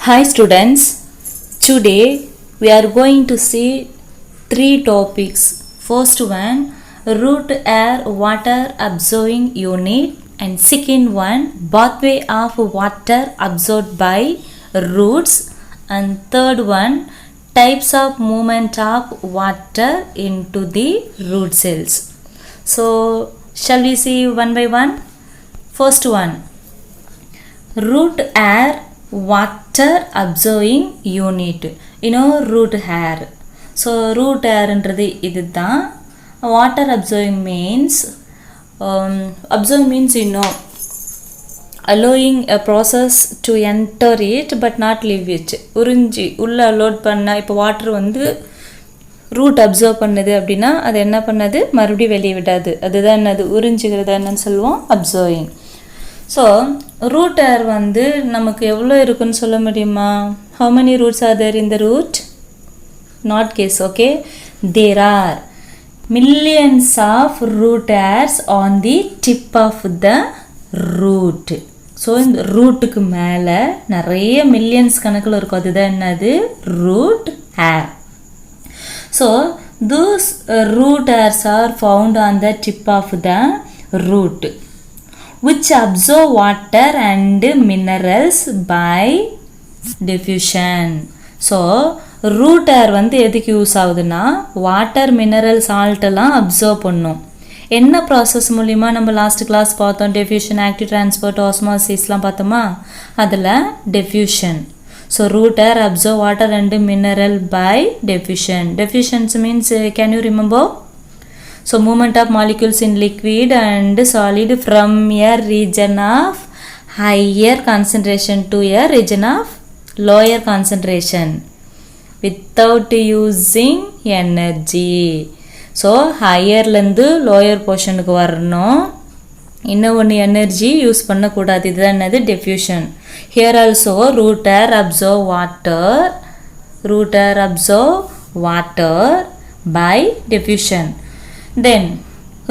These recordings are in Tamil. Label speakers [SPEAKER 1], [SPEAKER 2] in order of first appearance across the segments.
[SPEAKER 1] Hi students, today we are going to see three topics. First one, root air water absorbing unit, and second one, pathway of water absorbed by roots, and third one, types of movement of water into the root cells. So shall we see one by one? First one, root air water absorbing unit. root air. So root air என்றது இதுதான். Water absorbing means absorb means allowing a process to enter it but not leave it. உறிஞ்சி உள்ள லோட் பண்ண இப்போ வாட்டர் வந்து ரூட் அப்சர்வ் பண்ணுது அப்படின்னா அது என்ன பண்ணது மறுபடியும் வெளியே விடாது. அதுதான் என்னது உறிஞ்சிக்கிறது என்னன்னு சொல்லுவோம் அப்சர்விங். ஸோ ரூட் ஏர் வந்து நமக்கு எவ்வளோ இருக்குன்னு சொல்ல முடியுமா? How many roots are there in the root? Not guess. Okay, there are millions of root hairs on the tip of the root. So இந்த ரூட்டுக்கு மேலே நிறைய மில்லியன்ஸ் கணக்கில் இருக்கும். அதுதான் என்னது root hair. So those root hairs are found on the tip of the root which absorb water and minerals by diffusion. So root air வந்து எதுக்கு யூஸ் ஆகுதுன்னா வாட்டர் மினரல் சால்ட்டெல்லாம் அப்சர்வ் பண்ணும். என்ன ப்ராசஸ் மூலிமா நம்ம லாஸ்ட் கிளாஸ் பார்த்தோம்? டெஃப்யூஷன், ஆக்டிவ் டிரான்ஸ்போர்ட், ஆஸ்மாசிஸ்லாம் பார்த்தோமா? அதில் diffusion. So root air absorb water and mineral by diffusion. Diffusion means can you remember? So movement of molecules in liquid and solid from a region of higher concentration to a region of lower concentration without using energy. So ஹையர்லேருந்து லோயர் போர்ஷனுக்கு வரணும், இன்னும் ஒன்று எனர்ஜி யூஸ் பண்ணக்கூடாது. இதுதான் என்னது diffusion. Here also root hair absorb water by diffusion. Then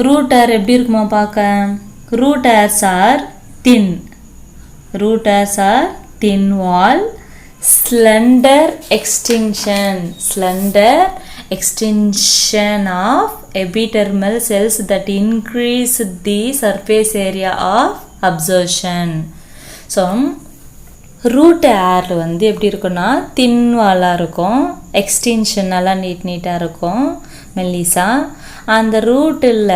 [SPEAKER 1] root hair எப்படி இருக்குமா பார்க்க? Root hairs are thin wall, slender extension of epidermal cells that increase the surface area of absorption. So root hair வந்து எப்படி இருக்குன்னா தின் வாலாக இருக்கும், எக்ஸ்டென்ஷன் நல்லா நீட்டாக இருக்கும், மெல்லிசா. அந்த ரூட்டில்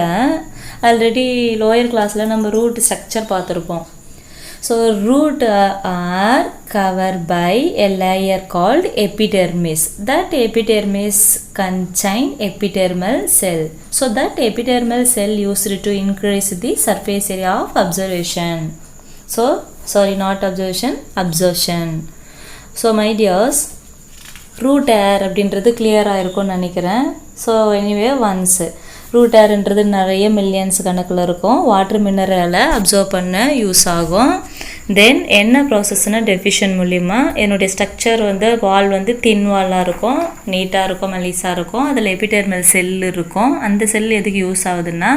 [SPEAKER 1] ஆல்ரெடி லோயர் கிளாஸில் நம்ம ரூட் ஸ்ட்ரக்சர் பார்த்துருப்போம். So root are cover by a layer called epidermis. That epidermis contain epidermal cell. So that epidermal cell used to increase the surface area of observation. So sorry, not observation, absorption. So my dears, root air அப்படின்றது கிளியராக இருக்கும்னு நினைக்கிறேன். ஸோ எனிவே ஒன்ஸ் ரூட் ஏர்ன்றது நிறைய மில்லியன்ஸ் கணக்கில் இருக்கும், வாட்டர் மினரலை அப்சர்வ் பண்ண யூஸ் ஆகும். தென் என்ன ப்ராசஸ்னால் டெஃபிஷன் மூலிமா என்னுடைய ஸ்ட்ரக்சர் வந்து வால் வந்து தின் வாலாக இருக்கும், நீட்டாக இருக்கும், மெலிசாக இருக்கும். அதில் எபிடெர்மல் செல் இருக்கும். அந்த செல் எதுக்கு யூஸ் ஆகுதுன்னா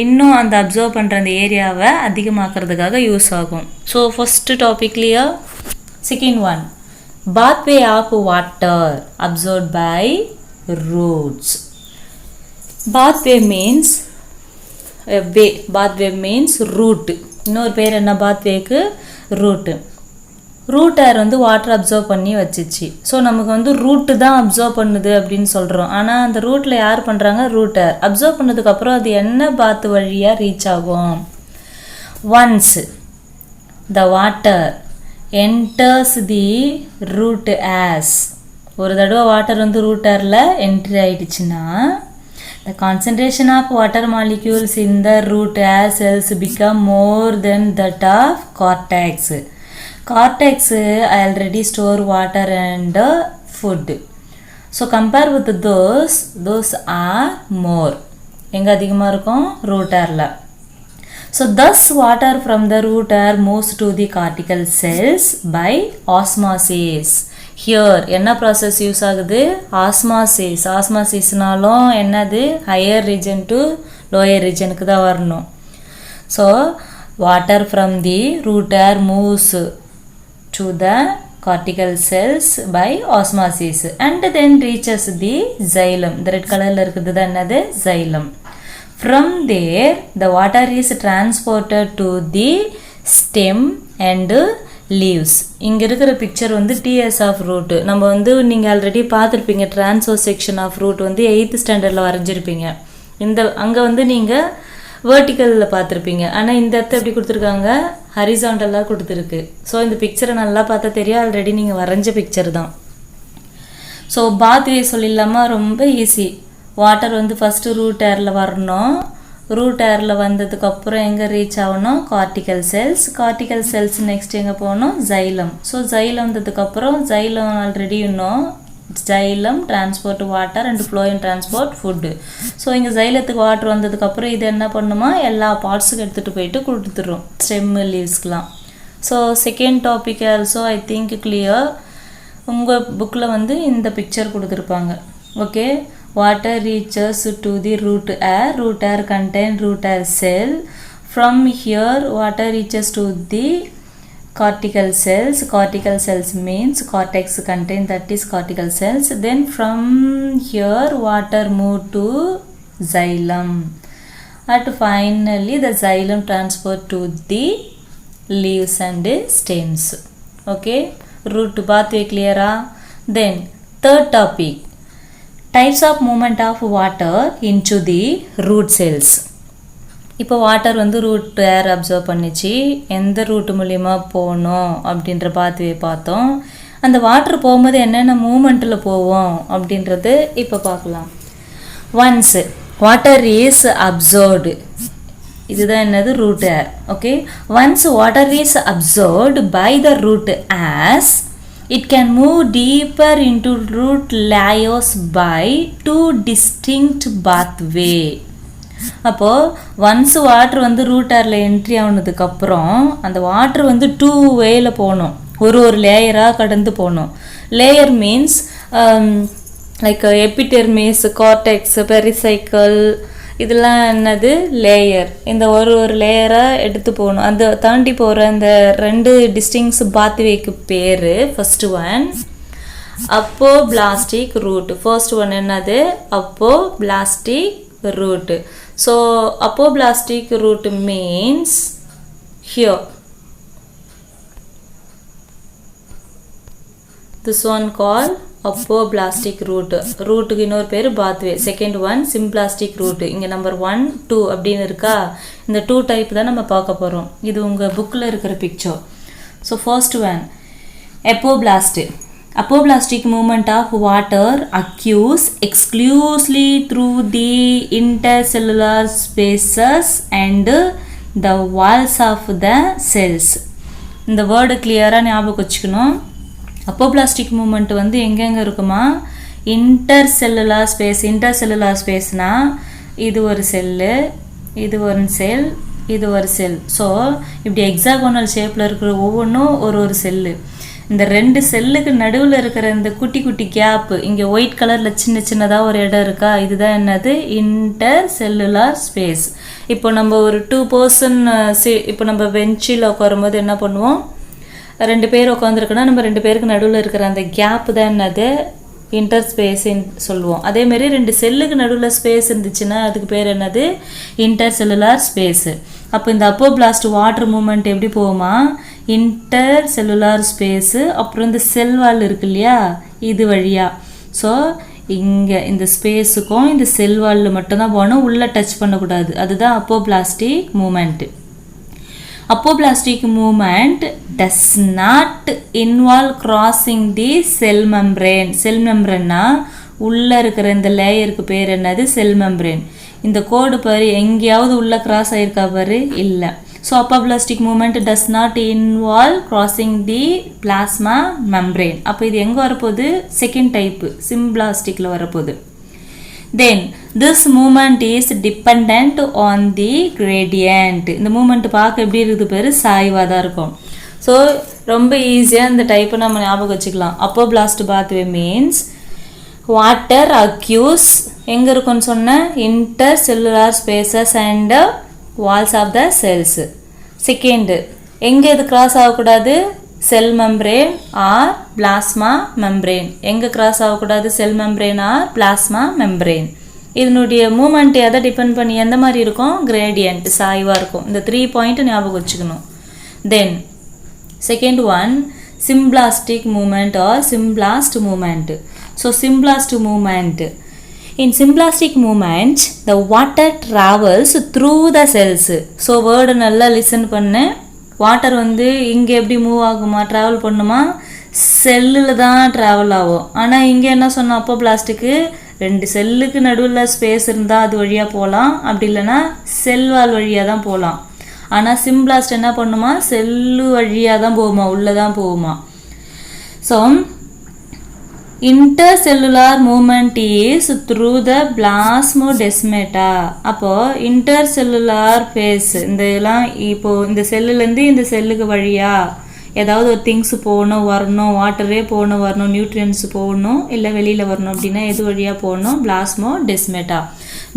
[SPEAKER 1] இன்னும் அந்த அப்சர்வ் பண்ணுற அந்த ஏரியாவை அதிகமாக்குறதுக்காக யூஸ் ஆகும். ஸோ ஃபஸ்ட்டு டாபிக்லேயே second one, pathway of water absorbed by roots. Pathway means way. Pathway means root. இன்னொரு பேர் என்ன பாத்வேக்கு? ரூட்டு. ரூட் ஏர் வந்து வாட்டர் அப்சர்வ் பண்ணி வச்சிச்சு. ஸோ நமக்கு வந்து ரூட்டு தான் அப்சர்வ் பண்ணுது அப்படின்னு சொல்கிறோம். ஆனால் அந்த ரூட்டில் யார் பண்ணுறாங்க? Root hair. அப்சர்வ் பண்ணதுக்கப்புறம் அது என்ன பாத்து வழியாக ரீச் ஆகும்? Once the water enters the root as, ஒரு தடவை வாட்டர் வந்து ரூட் ஏரில் என்ட்ரி ஆகிடுச்சுன்னா the concentration of water molecules in the root air cells become more than that of cortex. Cortex already store water and food. So compare with those are more. எங்கே அதிகமாக இருக்கும்? ரூட் ஏரில். So thus water from the root air moves to the cortical cells by osmosis. Here என்ன ப்ராசஸ் யூஸ் ஆகுது? ஆஸ்மாசிஸ். ஆஸ்மாசிஸ்னாலும் என்னது? ஹையர் ரீஜன் டு லோயர் ரீஜனுக்கு தான் வரணும். So water from the root hair moves to the cortical cells by osmosis and then reaches the xylem. The red color இருக்குது தான் என்னது xylem. From there the water is transported to the stem and leaves. இங்க இருக்கிற picture வந்து TS of root. நம்ம வந்து நீங்க ஆல்ரெடி பார்த்திருப்பீங்க transverse section of root வந்து 8th standardல வரைஞ்சிருப்பீங்க. இந்த அங்க வந்து நீங்க verticalல பார்த்திருப்பீங்க. ஆனா இந்த இடத்துல எப்படி கொடுத்திருக்காங்க ஹரிசாண்டலா கொடுத்திருக்கு. சோ இந்த பிக்சரை நல்லா பார்த்தா தெரியும் ஆல்ரெடி நீங்க வரைஞ்ச பிக்சர் தான். சோ பாத்வே சொல்லிடலாமா ரொம்ப ஈஸி. வாட்டர் வந்து ஃபர்ஸ்ட் ரூட் ஏர்ல வரணும். ரூட் ஏர்ல வந்ததுக்கு அப்புறம் எங்க ரீச் ஆகணும் கார்டிகல் செல்ஸ் நெக்ஸ்ட் எங்க போகணும் xylem. சோ xylem வந்ததுக்கு அப்புறம் xylem ஆல்ரெடி இன்னும் xylem transport water and phloem transport food. So இங்கே xylethக்கு வாட்டர் வந்ததுக்கு அப்புறம் இது என்ன பண்ணுமா எல்லா பார்ட்ஸுக்கு எடுத்துகிட்டு போயிட்டு கொடுத்துரும் ஸ்டெம் லீவ்ஸ்க்கெலாம். So second topic also I think clear. உங்கள் புக்கில் வந்து இந்த பிக்சர் கொடுத்துருப்பாங்க. Okay, water reaches to the root air contain root air cell. From here water reaches to the cortical cells means cortex contain that is cortical cells. Then from here water move to xylem and finally the xylem transport to the leaves and stems. Okay, root pathway clear. Then third topic, types of movement of water into the root cells. இப்போ வாட்டர் வந்து ரூட் ஏர் அப்சர்வ் பண்ணிச்சு, எந்த ரூட் மூலிமா போகணும் அப்படின்ற பாத்வே பார்த்தோம். அந்த வாட்டர் போகும்போது என்னென்ன மூமெண்ட்டில் போவோம் அப்படின்றது இப்போ பார்க்கலாம். ஒன்ஸ் வாட்டர் இஸ் அப்சர்வ்டு, இதுதான் என்னது root hair. Okay, once water is absorbed by the root hairs it can move deeper into root layers by two distinct pathway. அப்போது ஒன்ஸ் வாட்டர் வந்து ரூட் ஏரில் என்ட்ரி ஆனதுக்கப்புறம் அந்த வாட்டர் வந்து 2 வேல போகணும், ஒரு லேயராக கடந்து போகணும். Layer means like epidermis, cortex, pericycle, இதெல்லாம் என்னது லேயர். இந்த ஒரு லேயராக எடுத்து போகணும். அந்த தாண்டி போகிற அந்த 2 டிஸ்டிங்ஸ் பாத்வேக்கு பேர் first one apoplastic root. First one என்னது apoplastic root. So apoblastic root means here this one called apoblastic root. root க்கு இன்னொரு பேர் pathway. second one symplastic root. இங்க நம்பர் 1 2 அப்படின்னு இருக்கா, இந்த 2 டைப் தான் நம்ம பார்க்க போறோம். இது உங்க புக்ல இருக்கிற picture. So first one apoblastic movement of water occurs exclusively through the intercellular spaces and the walls of the cells. இந்த வேர்டு கிளியராக ஞாபகம் வச்சுக்கணும். அப்போபிளாஸ்டிக் மூமெண்ட் வந்து எங்கெங்கே இருக்குமா இன்டர்செல்லுலார் ஸ்பேஸ்னால் இது ஒரு செல்லு, இது ஒரு செல், இது ஒரு செல். ஸோ இப்படி எக்ஸாகோனல் ஷேப்பில் இருக்கிற ஒவ்வொன்றும் ஒரு செல்லு. இந்த 2 செல்லுக்கு நடுவில் இருக்கிற இந்த குட்டி குட்டி கேப்பு, இங்கே ஒயிட் கலரில் சின்னதாக ஒரு இடம் இருக்கா, இதுதான் என்னது இன்டர் செல்லுலார் ஸ்பேஸ். இப்போ நம்ம ஒரு 2 பர்சன் இப்போ நம்ம பெஞ்சில் உட்காரும்போது என்ன பண்ணுவோம், 2 பேர் உட்காந்துருக்குன்னா நம்ம 2 பேருக்கு நடுவில் இருக்கிற அந்த கேப்பு தான் என்னது இன்டர் ஸ்பேஸ்ன்னு சொல்லுவோம். அதேமாரி 2 செல்லுக்கு நடுவில் ஸ்பேஸ் இருந்துச்சுன்னா அதுக்கு பேர் என்னது இன்டர் செல்லுலார் ஸ்பேஸு. அப்போ இந்த அப்போபிளாஸ்ட் வாட்டர் மூமெண்ட் எப்படி போகுமா இன்டர் செல்லுலார் ஸ்பேஸு, அப்புறம் இந்த செல் வால் இருக்கு இல்லையா இது வழியாக. ஸோ இங்கே இந்த ஸ்பேஸுக்கும் இந்த செல் வாலில் மட்டும்தான் போகணும், உள்ளே டச் பண்ணக்கூடாது. அதுதான் அப்போபிளாஸ்டிக் moment. Apoplastic movement does not involve crossing the cell membrane. Cell membrane உள்ளே இருக்கிற இந்த லேயருக்கு பேர் என்னது செல் மெம்ப்ரேன். இந்த கோடு பாரு எங்கேயாவது உள்ளே கிராஸ் ஆகிருக்கா பாரு இல்லை. So apoplastic movement does not involve crossing the plasma membrane. அப்போ இது எங்கே வரப்போகுது செகண்ட் டைப்பு சிம்பிளாஸ்டிக்கில் வரப்போகுது. Then this movement is dependent on the gradient. இந்த மூமெண்ட் பார்க்க எப்படி இருக்குது பேர் சாய்வாக தான் இருக்கும். ஸோ ரொம்ப ஈஸியாக இந்த டைப்பை நம்ம ஞாபகம் வச்சுக்கலாம். Apoplast pathway means water occurs எங்கே இருக்குன்னு சொன்ன intercellular spaces and walls of the cells. Second எங்கே இது கிராஸ் ஆகக்கூடாது cell membrane or plasma membrane. எங்க cross ஆகக்கூடாது cell membrane or plasma membrane. இதனுடைய மூமெண்ட் எதை டிபெண்ட் பண்ணி எந்த மாதிரி இருக்கும் கிரேடியன்ட் சாய்வாக இருக்கும். இந்த 3 பாயிண்ட் ஞாபகம் வச்சுக்கணும். Then second one symblastic movement or symblast movement. So symblast movement. In symblastic movement, the water travels through the cells. So word நல்லா லிசன் பண்ணு. வாட்டர் வந்து இங்கே எப்படி மூவ் ஆகுமா ட்ராவல் பண்ணுமா செல்லில் தான் ட்ராவல் ஆகும். ஆனால் இங்கே என்ன சொன்னோம் அப்போ பிளாஸ்டிக்கு 2 செல்லுக்கு நடுவில் ஸ்பேஸ் இருந்தால் அது வழியாக போகலாம், அப்படி இல்லைன்னா செல் வால் வழியாக தான் போகலாம். ஆனால் சிம்பிளாஸ்ட் என்ன பண்ணுமா செல்லு வழியாக தான் போகுமா உள்ளே தான் போகுமா. So intercellular movement is through the plasmodesmata. அப்போது இன்டர்செல்லுலார் ஃபேஸ் இந்த இதெல்லாம் இப்போது இந்த செல்லுலேருந்து இந்த செல்லுக்கு வழியாக ஏதாவது ஒரு திங்ஸ் போகணும் வரணும், வாட்டரே போகணும் வரணும், நியூட்ரியன்ஸ் போகணும் இல்லை வெளியில் வரணும் அப்படின்னா எது வழியாக போகணும் பிளாஸ்மோடெஸ்மேட்டா.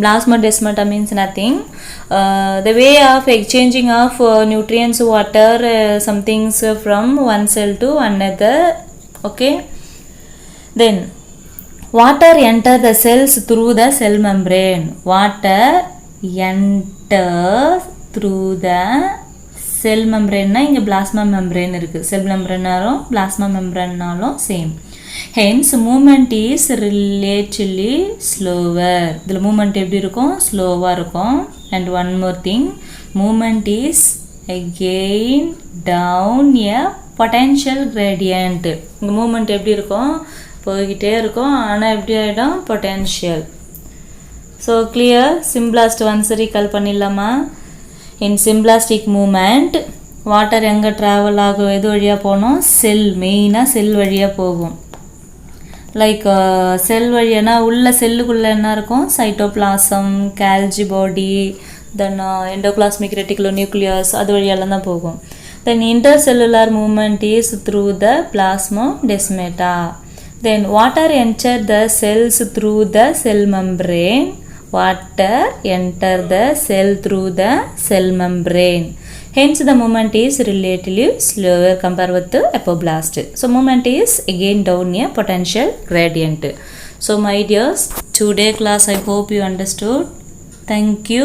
[SPEAKER 1] Plasmodesmata means nothing. The way of exchanging of nutrients, water, some things from one cell to another. Okay. Then water enter the cells through the cell membrane. Water enters through the cell membrane. Na inga plasma membrane irukku. Cell membrane naலும் plasma membrane naலும் same. Hence movement is relatively slower. இதில் movement எப்படி இருக்கும் ஸ்லோவாக இருக்கும். And one more thing, movement is again down a potential gradient. இந்த movement எப்படி இருக்கும் போய்கிட்டே இருக்கும், ஆனால் எப்படி ஆகிடும் potential. So clear. Symblast once recall பண்ணிடலாமா. In symblastic movement வாட்டர் எங்கே ட்ராவல் ஆகும் எது வழியாக போகணும் செல், மெயினாக செல் வழியாக போகும். லைக் செல் வழியானா உள்ள செல்லுக்குள்ளே என்ன இருக்கும் cytoplasm, Golgi body, then endoplasmic reticular nucleus அது வழியெல்லாம் தான் போகும். Then intercellular movement is through the plasmodesmata. Then water enter the cells through the cell membrane. Water enter the cell through the cell membrane. Hence the movement is relatively slower compared with the apoblast. So movement is again down a potential gradient. So my dears, today class I hope you understood. Thank you.